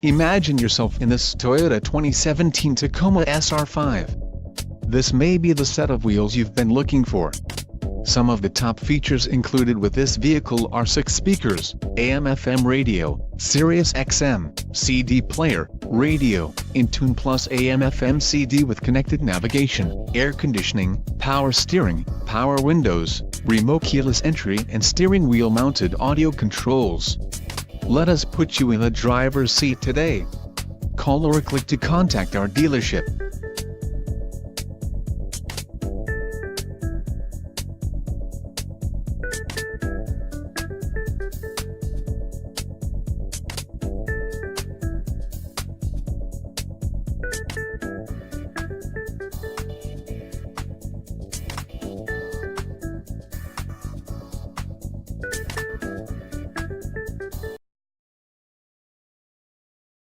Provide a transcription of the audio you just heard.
Imagine yourself in this Toyota 2017 Tacoma SR5. This may be the set of wheels you've been looking for. Some of the top features included with this vehicle are 6 speakers, AM/FM radio, Sirius XM, CD player, radio, in-tune plus AM/FM CD with connected navigation, air conditioning, power steering, power windows, remote keyless entry and steering wheel mounted audio controls. Let us put you in the driver's seat today. Call or click to contact our dealership.